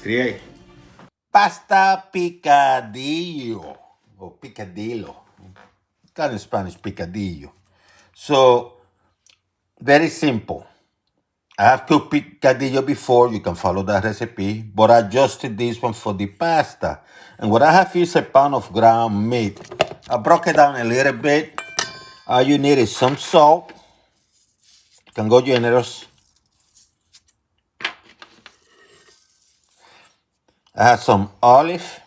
create pasta picadillo or picadillo. Called in Spanish picadillo. So very simple. I have cooked picadillo before. You can follow that recipe, but I adjusted this one for the pasta. And what I have is a pound of ground meat. I broke it down a little bit. All you need is some salt. You can go generous. I have some olive.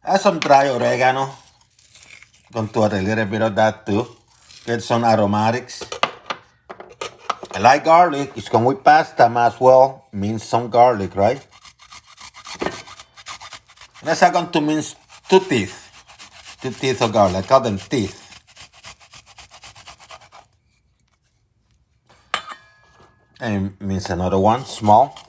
I have some dry oregano. Going to add a little bit of that too. Get some aromatics. I like garlic. It's going with pasta, might as well mince some garlic, right? Next, I'm going to mince two teeth of garlic. I call them teeth. And mince another one, small.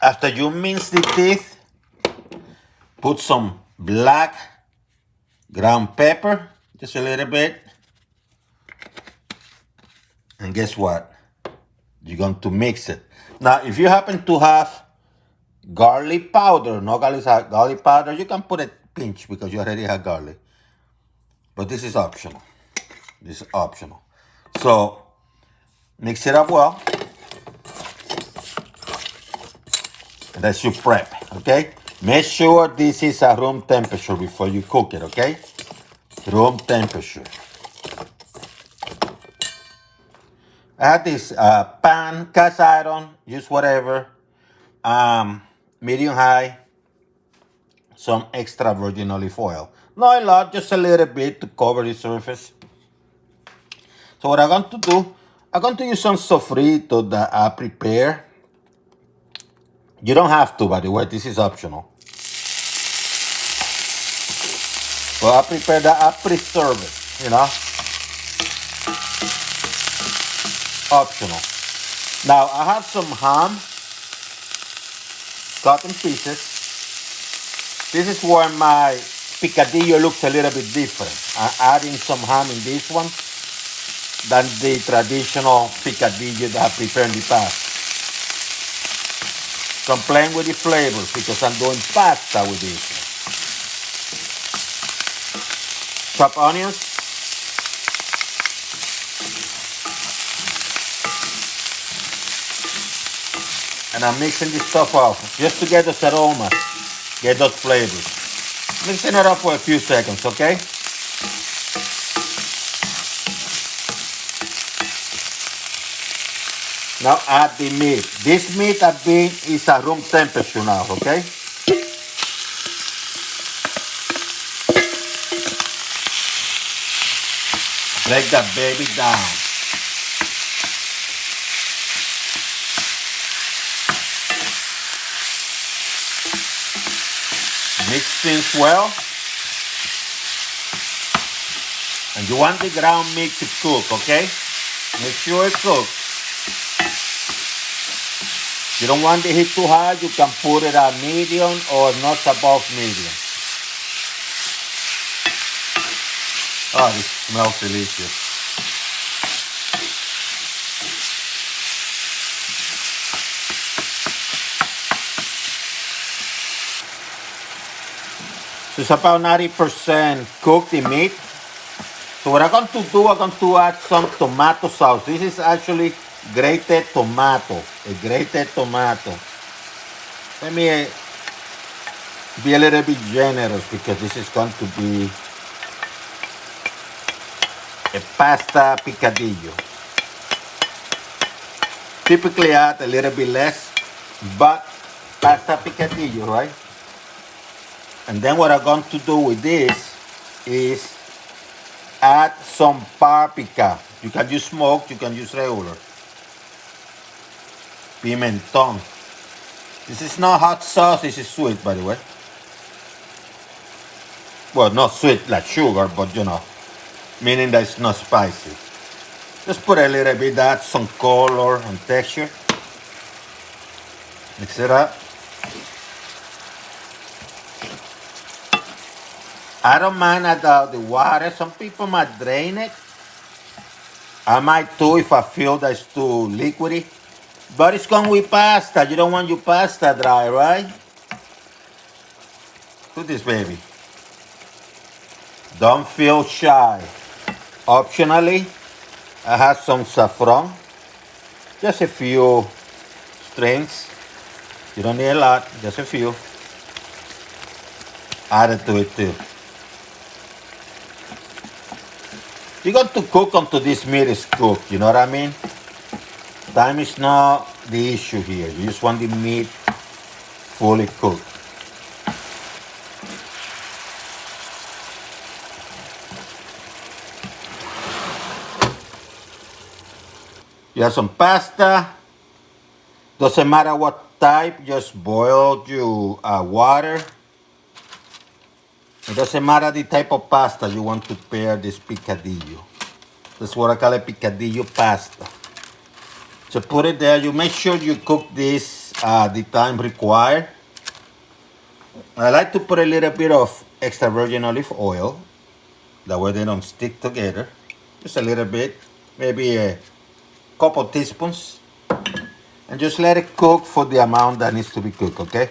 After you mince the teeth, put some black ground pepper, just a little bit. And guess what? You're going to mix it. Now, if you happen to have garlic powder, no garlic powder, you can put a pinch because you already have garlic. But this is optional. This is optional. So, mix it up well. And that's your prep, okay? Make sure this is at room temperature before you cook it, okay? Room temperature. I had this pan, cast iron, use whatever, medium high, some extra virgin olive oil. Not a lot, just a little bit to cover the surface. So what I'm going to do, I'm going to use some sofrito that I prepare. You don't have to, by the way, this is optional. Well, I prepare that, I preserve it, you know. Optional. Now, I have some ham, cut in pieces. This is where my picadillo looks a little bit different. I'm adding some ham in this one than the traditional picadillo that I prepared in the past. So I'm playing with the flavors because I'm doing pasta with this one. Chop onions. And I'm mixing this stuff up just to get those aromas, get those flavors. Mixing it up for a few seconds, okay? Now add the meat. This meat is at room temperature now, okay? Break that baby down. Mix things well. And you want the ground meat to cook, okay? Make sure it cooks. You don't want the heat too high, you can put it at medium or not above medium. Oh, this smells delicious. So it's about 90% cooked the meat. So what I'm going to do, I'm going to add some tomato sauce. This is actually grated tomato, a grated tomato. Let me be a little bit generous because this is going to be a pasta picadillo. Typically add a little bit less, but pasta picadillo, right? And then what I'm going to do with this is add some paprika. You can use smoked, you can use regular. Pimentón. This is not hot sauce, this is sweet, by the way. Well, not sweet like sugar, but you know, meaning that it's not spicy. Just put a little bit, add some color and texture. Mix it up. I don't mind the water. Some people might drain it. I might too if I feel that's too liquidy. But it's going with pasta. You don't want your pasta dry, right? Do this, baby. Don't feel shy. Optionally, I have some saffron. Just a few strings. You don't need a lot, just a few. Add it to it too. You got to cook until this meat is cooked, you know what I mean? Time is not the issue here. You just want the meat fully cooked. You have some pasta. Doesn't matter what type, just boil your water. It doesn't matter the type of pasta you want to pair this picadillo. That's what I call a picadillo pasta. So put it there. You make sure you cook this the time required. I like to put a little bit of extra virgin olive oil. That way they don't stick together. Just a little bit, maybe a couple teaspoons. And just let it cook for the amount that needs to be cooked, okay?